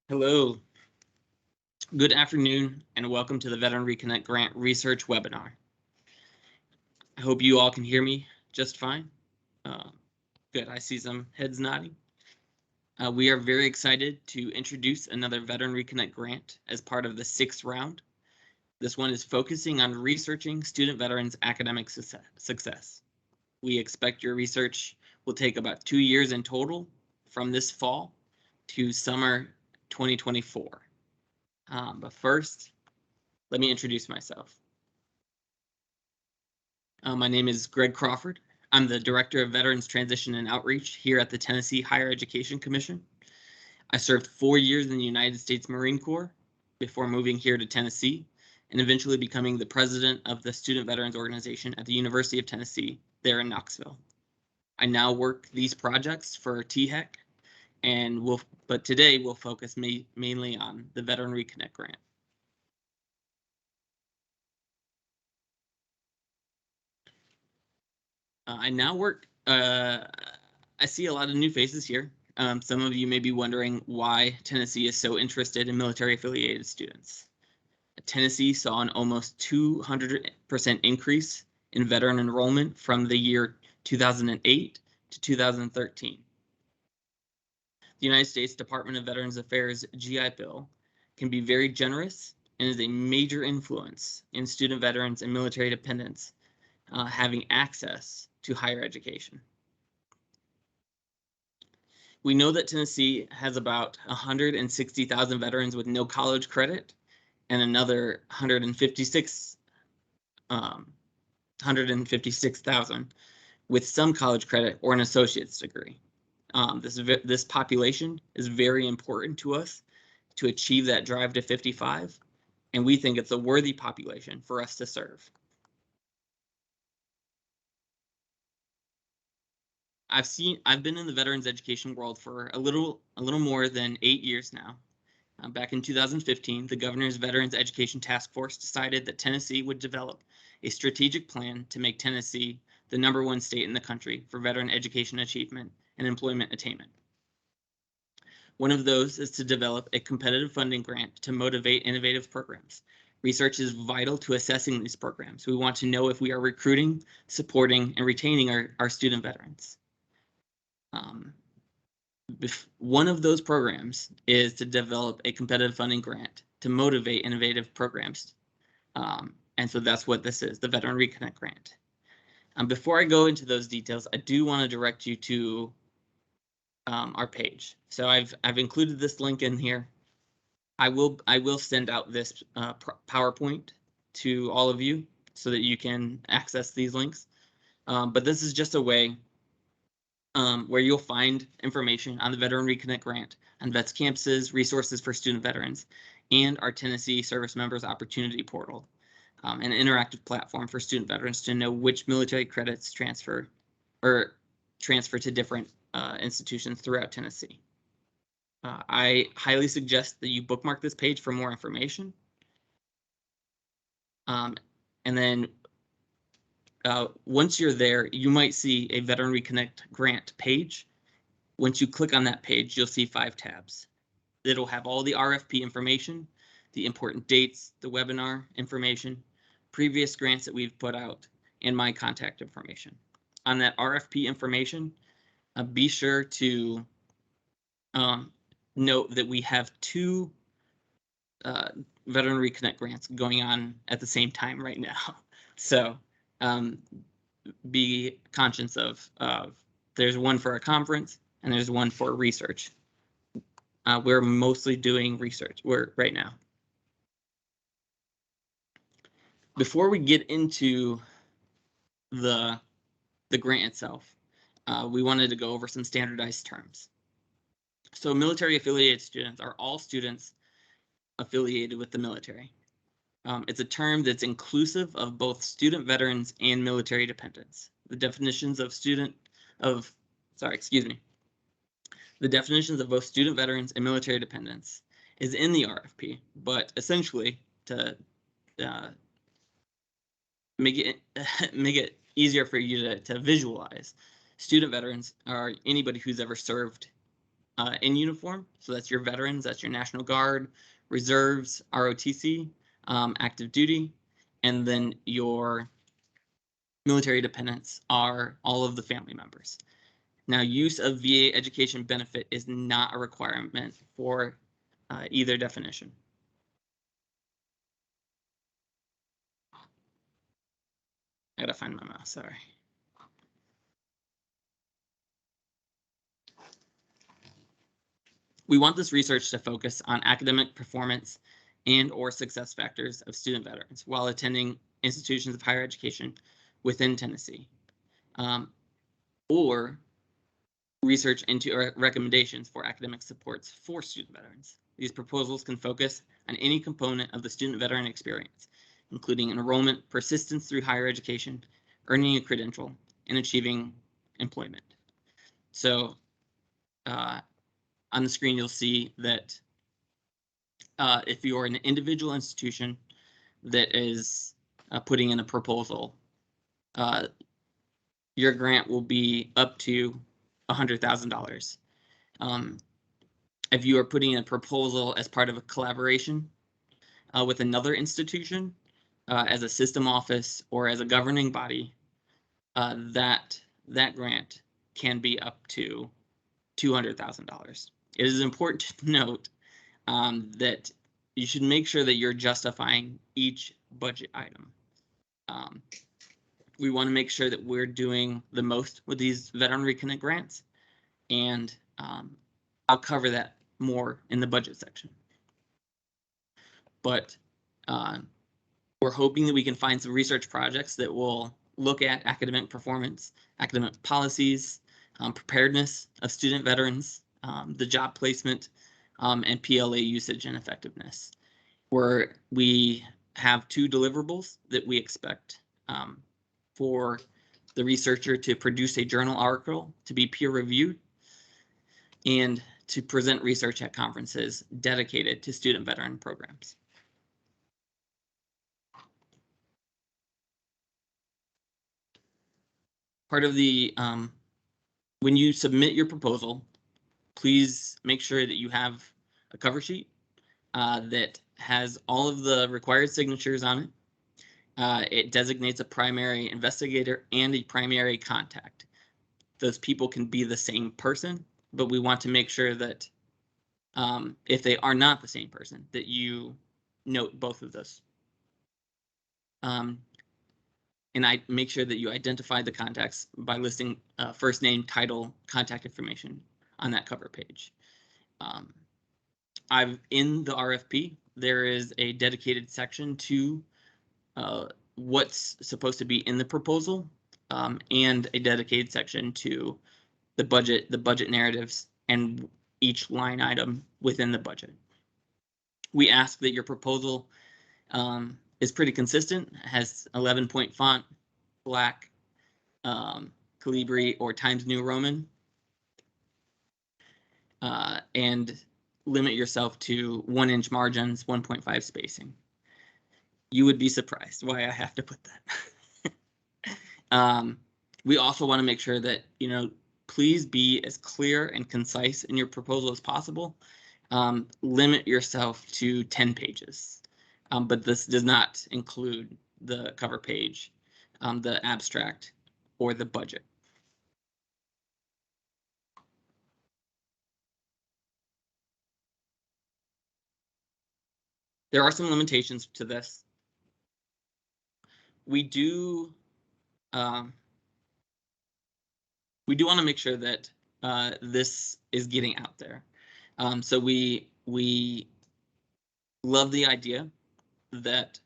Hello, good afternoon, and welcome to the Veteran Reconnect Grant Research webinar. I hope you all can hear me just fine. Good, I see some heads nodding. We are very excited to introduce another Veteran Reconnect Grant as part of the 6th round. This one is focusing on researching student veterans' academic success. We expect your research will take about 2 years in total from this fall to summer 2024. But first, let me introduce myself. My name is Greg Crawford. I'm the Director of Veterans Transition and Outreach here at the Tennessee Higher Education Commission. I served 4 years in the United States Marine Corps before moving here to Tennessee and eventually becoming the president of the Student Veterans Organization at the University of Tennessee there in Knoxville. I now work these projects for THEC, but today we'll focus mainly on the Veteran Reconnect Grant. I now work, I see a lot of new faces here. Some of you may be wondering why Tennessee is so interested in military affiliated students. Tennessee saw an almost 200% increase in veteran enrollment from the year 2008 to 2013. The United States Department of Veterans Affairs GI Bill can be very generous and is a major influence in student veterans and military dependents having access to higher education. We know that Tennessee has about 160,000 veterans with no college credit and another 156,000 with some college credit or an associate's degree. This population is very important to us to achieve that drive to 55, and we think it's a worthy population for us to serve. I've been in the veterans education world for a little more than 8 years now. Back in 2015, the Governor's Veterans Education Task Force decided that Tennessee would develop a strategic plan to make Tennessee the #1 state in the country for veteran education achievement and employment attainment. One of those is to develop a competitive funding grant to motivate innovative programs. Research is vital to assessing these programs. We want to know if we are recruiting, supporting, and retaining our student veterans. One of those programs is to develop a competitive funding grant to motivate innovative programs. And so that's what this is, the Veteran Reconnect Grant. Before I go into those details, I do want to direct you to our page. So I've included this link in here. I will send out this PowerPoint to all of you so that you can access these links. But this is just a way where you'll find information on the Veteran Reconnect Grant, on VETS campuses, resources for student veterans, and our Tennessee Service Members Opportunity Portal, an interactive platform for student veterans to know which military credits transfer to different institutions throughout Tennessee. I highly suggest that you bookmark this page for more information. And then once you're there, you might see a Veteran Reconnect Grant page. Once you click on that page, you'll see 5 tabs. It'll have all the RFP information, the important dates, the webinar information, previous grants that we've put out, and my contact information. On that RFP information, be sure to note that we have 2 Veteran Reconnect grants going on at the same time right now. So be conscious of there's one for a conference and there's one for research. We're mostly doing research work right now. Before we get into the grant itself, we wanted to go over some standardized terms. So military affiliated students are all students affiliated with the military. It's a term that's inclusive of both student veterans and military dependents. The definitions of the definitions of both student veterans and military dependents is in the RFP, but essentially to make it easier for you to visualize, student veterans are anybody who's ever served in uniform. So that's your veterans, that's your National Guard, reserves, ROTC, active duty, and then your military dependents are all of the family members. Now, use of VA education benefit is not a requirement for either definition. I gotta find my mouse, sorry. We want this research to focus on academic performance and/or success factors of student veterans while attending institutions of higher education within Tennessee, or research into recommendations for academic supports for student veterans. These proposals can focus on any component of the student veteran experience, including enrollment, persistence through higher education, earning a credential, and achieving employment. So on the screen, you'll see that if you're an individual institution that is putting in a proposal, your grant will be up to $100,000. If you are putting in a proposal as part of a collaboration with another institution, as a system office or as a governing body, that grant can be up to $200,000. It is important to note that you should make sure that you're justifying each budget item. We want to make sure that we're doing the most with these Veteran Reconnect grants, and I'll cover that more in the budget section. But we're hoping that we can find some research projects that will look at academic performance, academic policies, preparedness of student veterans, the job placement, and PLA usage and effectiveness. Where we have 2 deliverables that we expect for the researcher to produce a journal article to be peer reviewed and to present research at conferences dedicated to student veteran programs. Part of the, when you submit your proposal, please make sure that you have a cover sheet that has all of the required signatures on it. It designates a primary investigator and a primary contact. Those people can be the same person, but we want to make sure that if they are not the same person, that you note both of those. And I make sure that you identify the contacts by listing first name, title, contact information on that cover page. In the RFP, there is a dedicated section to what's supposed to be in the proposal, and a dedicated section to the budget narratives and each line item within the budget. We ask that your proposal is pretty consistent, has 11-point font, black, Calibri or Times New Roman, and limit yourself to 1-inch margins, 1.5 spacing. You would be surprised why I have to put that. We also want to make sure that, please be as clear and concise in your proposal as possible. Limit yourself to 10 pages, but this does not include the cover page, the abstract, or the budget. There are some limitations to this. We do want to make sure that this is getting out there. So we love the idea that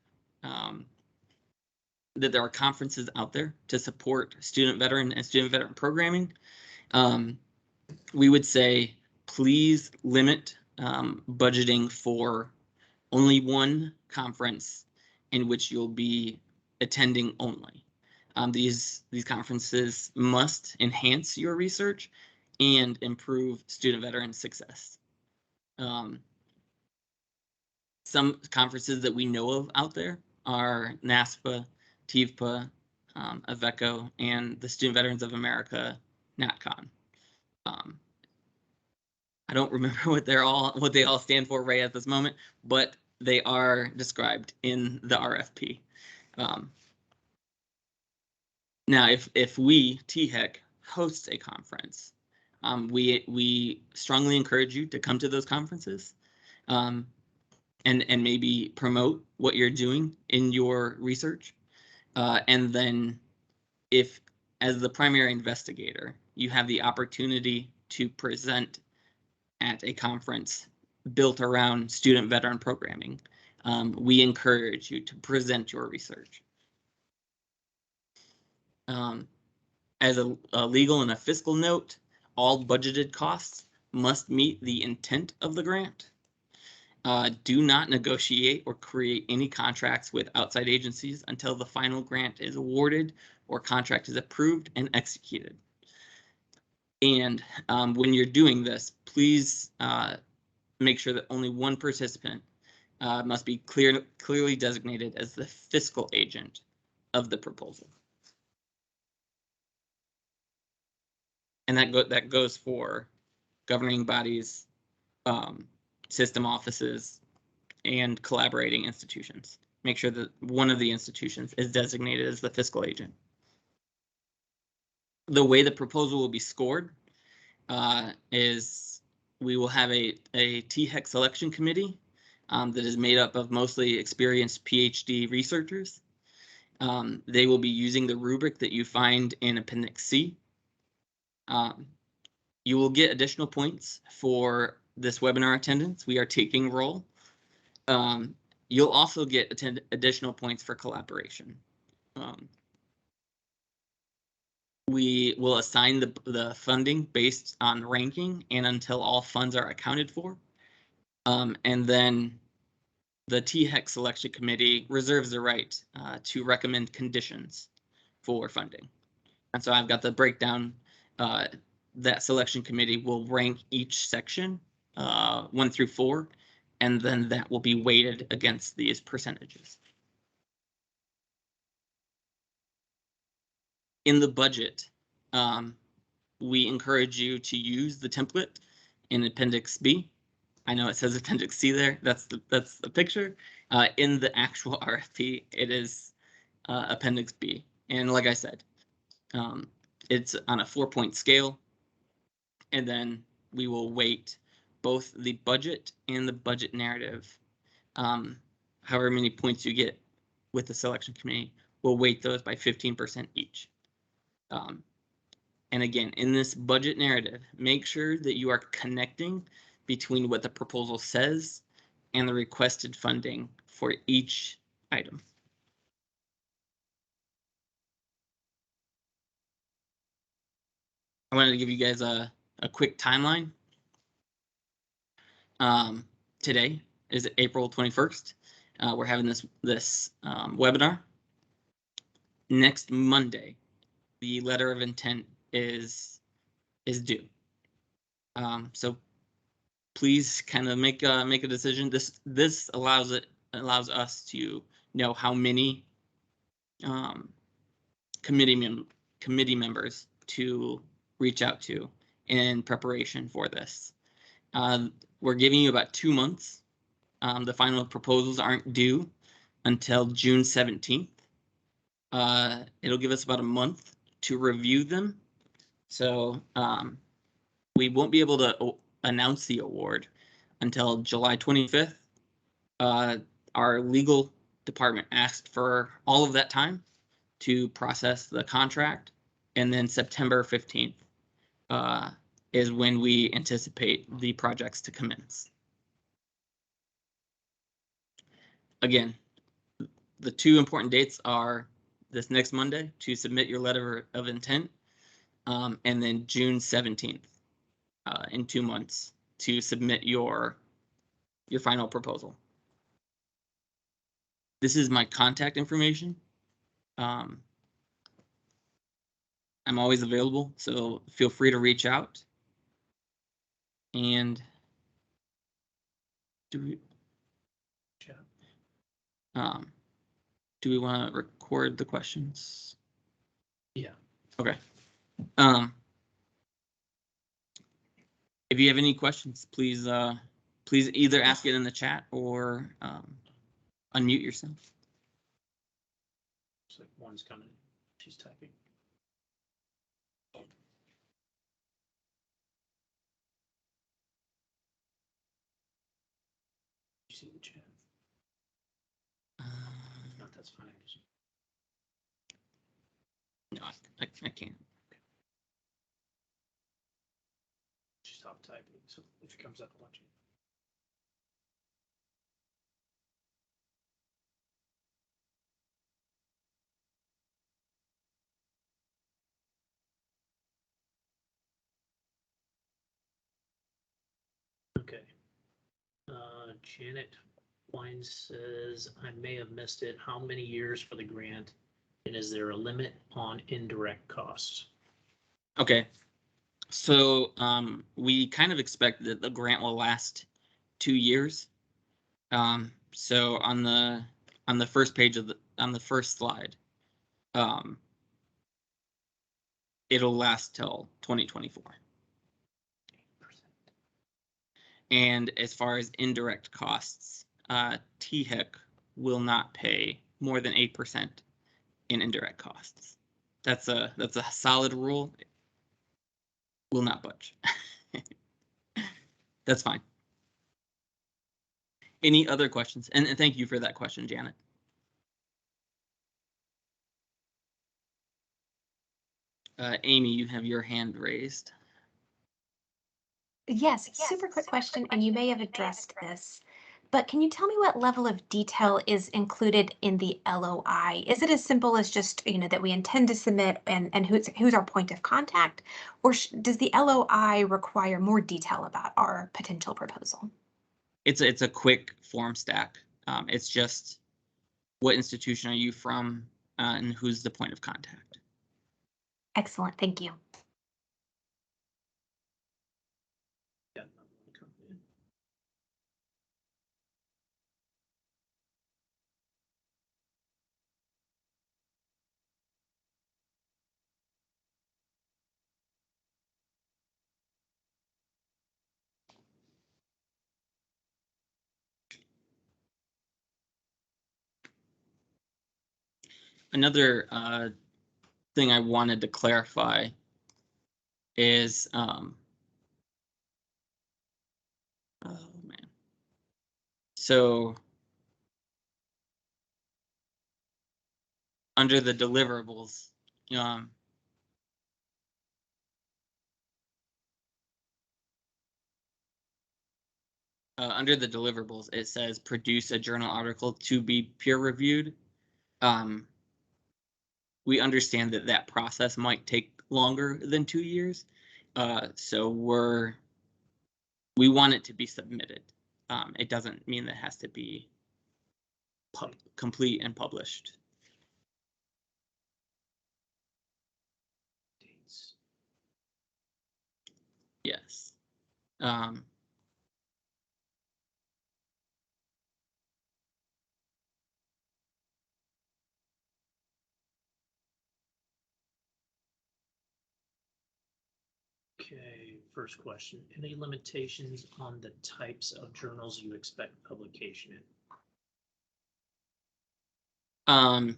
that there are conferences out there to support student veteran and student veteran programming. We would say, please limit budgeting for only one conference in which you'll be attending only. These conferences must enhance your research and improve student veteran success. Some conferences that we know of out there are NASPA, TVPA, AVECO, and the Student Veterans of America, NatCon. I don't remember what they all stand for right at this moment, but they are described in the RFP. Now, if we, THEC, hosts a conference, we strongly encourage you to come to those conferences, and maybe promote what you're doing in your research. And then if, as the primary investigator, you have the opportunity to present at a conference built around student veteran programming, we encourage you to present your research. As a legal and a fiscal note, all budgeted costs must meet the intent of the grant. Do not negotiate or create any contracts with outside agencies until the final grant is awarded or contract is approved and executed. And when you're doing this, please make sure that only one participant must be clearly designated as the fiscal agent of the proposal. And that goes for governing bodies, system offices, and collaborating institutions. Make sure that one of the institutions is designated as the fiscal agent. The way the proposal will be scored is we will have a THEC selection committee that is made up of mostly experienced PhD researchers. They will be using the rubric that you find in Appendix C. You will get additional points for this webinar attendance. We are taking roll. You'll also get additional points for collaboration. We will assign the funding based on ranking and until all funds are accounted for. And then the THEC selection committee reserves the right to recommend conditions for funding. And so I've got the breakdown. That selection committee will rank each section 1 through 4, and then that will be weighted against these percentages. In the budget, we encourage you to use the template in Appendix B. I know it says Appendix C there. That's the picture. In the actual RFP, it is Appendix B. And like I said, it's on a 4-point scale. And then we will weight both the budget and the budget narrative. However many points you get with the selection committee, we'll weight those by 15% each. And again, in this budget narrative, make sure that you are connecting between what the proposal says and the requested funding for each item. I wanted to give you guys a quick timeline. Today is April 21st. We're having this webinar. Next Monday, the letter of intent is due. So please kind of make a decision. This allows us to know how many committee members to reach out to in preparation for this. We're giving you about 2 months. The final proposals aren't due until June 17th. It'll give us about a month to review them. So we won't be able to announce the award until July 25th. Our legal department asked for all of that time to process the contract, and then September 15th is when we anticipate the projects to commence. Again, the 2 important dates are this next Monday to submit your letter of intent, and then June 17th in 2 months to submit your final proposal. This is my contact information. I'm always available, so feel free to reach out. And do we want to record the questions? Yeah. Okay. If you have any questions, please either ask it in the chat or unmute yourself. Looks like one's coming. She's typing. You see the chat? If not, that's fine. No, I can't. She stopped typing, so if it comes up, I'll let you. Okay. Janet Wine says, I may have missed it. How many years for the grant? And is there a limit on indirect costs? Okay. So we kind of expect that the grant will last 2 years. So on the first page of on the first slide, it'll last till 2024. And as far as indirect costs, THIC will not pay more than 8% in indirect costs. That's a solid rule. Will not budge. That's fine. Any other questions? And thank you for that question, Janet. Amy, you have your hand raised. Yes, super quick question, and you may have addressed this, but can you tell me what level of detail is included in the LOI? Is it as simple as just, that we intend to submit and who's our point of contact? Or does the LOI require more detail about our potential proposal? It's a quick form stack. It's just what institution are you from and who's the point of contact. Excellent, thank you. Another thing I wanted to clarify is, oh man. So under the deliverables, under the deliverables, it says produce a journal article to be peer reviewed. We understand that that process might take longer than 2 years. So we want it to be submitted. It doesn't mean that it has to be complete and published. Yes. Okay, first question. Any limitations on the types of journals you expect publication in? As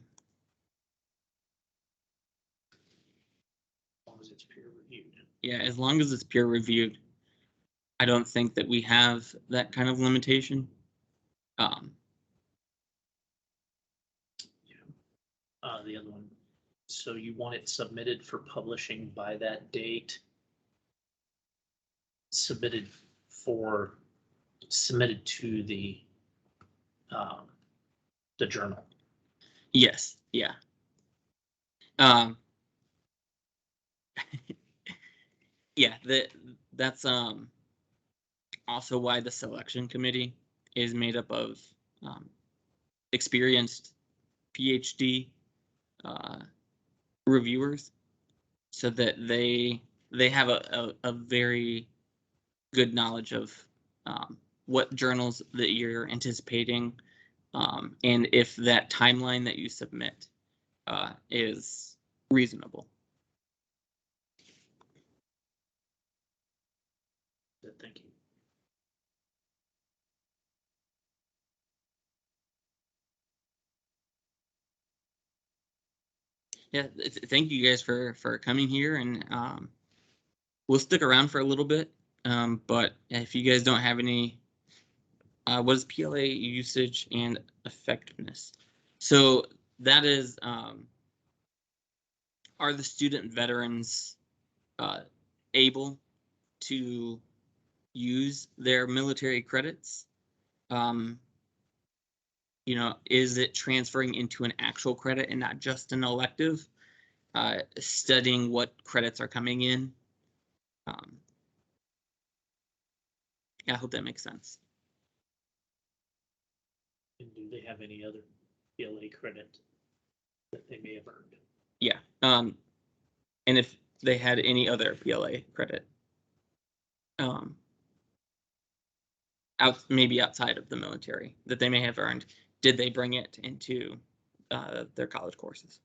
long as it's peer reviewed. Yeah, as long as it's peer reviewed, I don't think that we have that kind of limitation. The other one. So you want it submitted for publishing by that date? Submitted to the journal. Yes, yeah. Yeah, that's also why the selection committee is made up of experienced PhD reviewers, so that they have a very good knowledge of what journals that you're anticipating, and if that timeline that you submit is reasonable. it. Thank you. Yeah, thank you guys for coming here, and we'll stick around for a little bit. But if you guys don't have any, what is PLA usage and effectiveness? So that is, are the student veterans able to use their military credits? You know, is it transferring into an actual credit and not just an elective? Studying what credits are coming in. Yeah, I hope that makes sense. And do they have any other PLA credit that they may have earned? Yeah. And if they had any other PLA credit, maybe outside of the military that they may have earned, did they bring it into their college courses?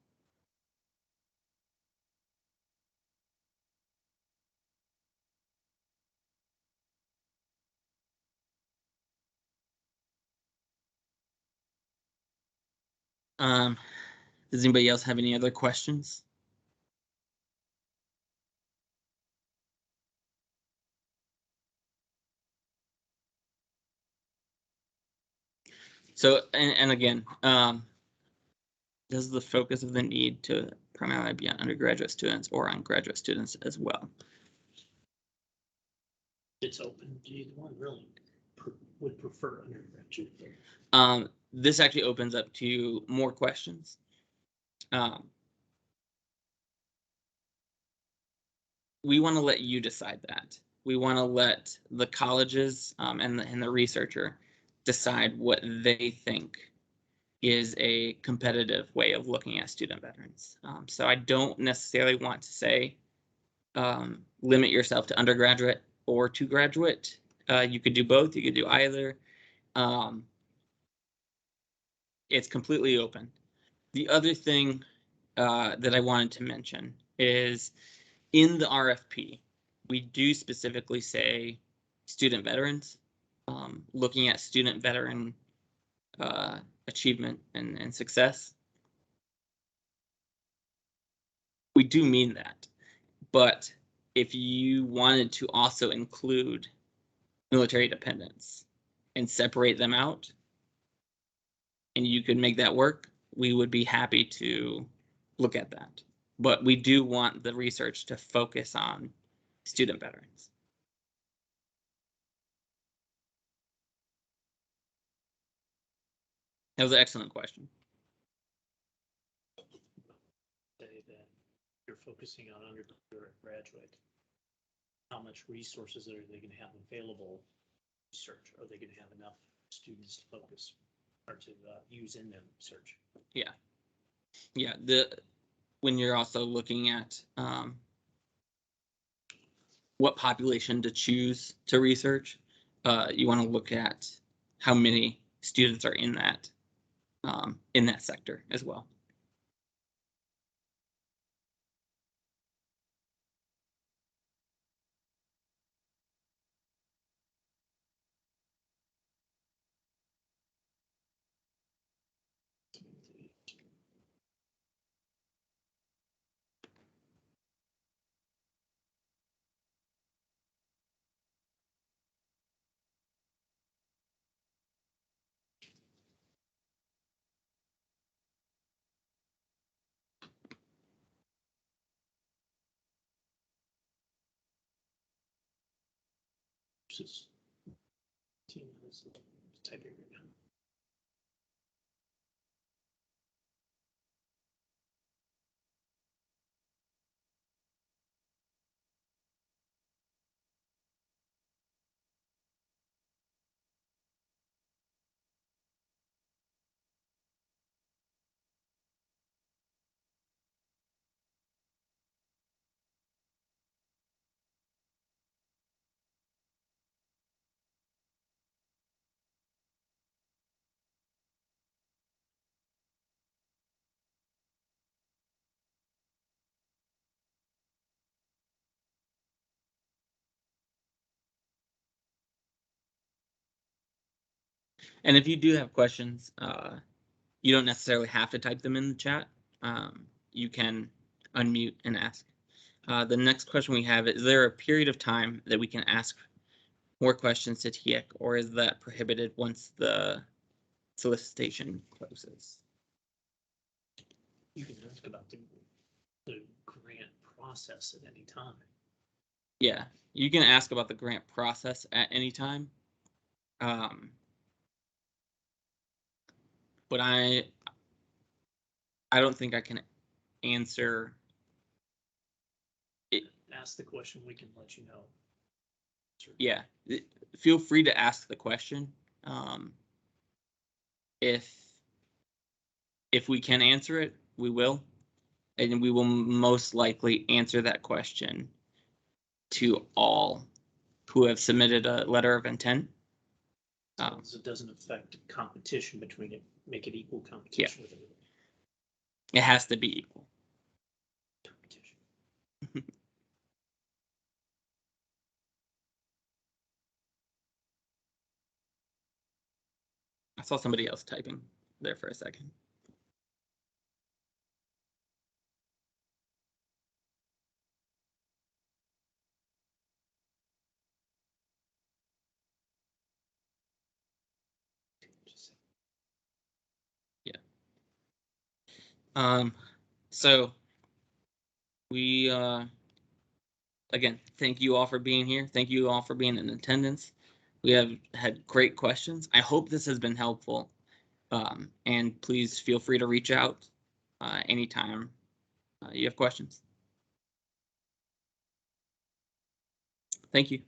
Does anybody else have any other questions? So, and again, does the focus of the need to primarily be on undergraduate students or on graduate students as well? It's open to either one, really. Would prefer undergraduate. This actually opens up to more questions. We want to let you decide that. We want to let the colleges and the researcher decide what they think is a competitive way of looking at student veterans. So I don't necessarily want to say limit yourself to undergraduate or to graduate. You could do both. You could do either. It's completely open. The other thing that I wanted to mention is in the RFP, we do specifically say student veterans, looking at student veteran achievement and success. We do mean that, but if you wanted to also include military dependents and separate them out, and you could make that work, we would be happy to look at that. But we do want the research to focus on student veterans. That was an excellent question. Say that you're focusing on undergraduate. How much resources are they going to have available? Research, are they going to have enough students to focus or to use in them search? Yeah, when you're also looking at what population to choose to research, you want to look at how many students are in that sector as well. Just typing right now. And if you do have questions, you don't necessarily have to type them in the chat. You can unmute and ask. The next question we have is there a period of time that we can ask more questions to TIEC, or is that prohibited once the solicitation closes? You can ask about the grant process at any time. Yeah, you can ask about the grant process at any time. But I don't think I can answer it. Ask the question, we can let you know. Yeah, feel free to ask the question. If we can answer it, we will, and we will most likely answer that question to all who have submitted a letter of intent. So it doesn't affect competition between it, make it equal competition with everybody. It has to be equal. Competition. I saw somebody else typing there for a second. Yeah. So we again, thank you all for being here. Thank you all for being in attendance. We have had great questions. I hope this has been helpful. And please feel free to reach out anytime you have questions. Thank you.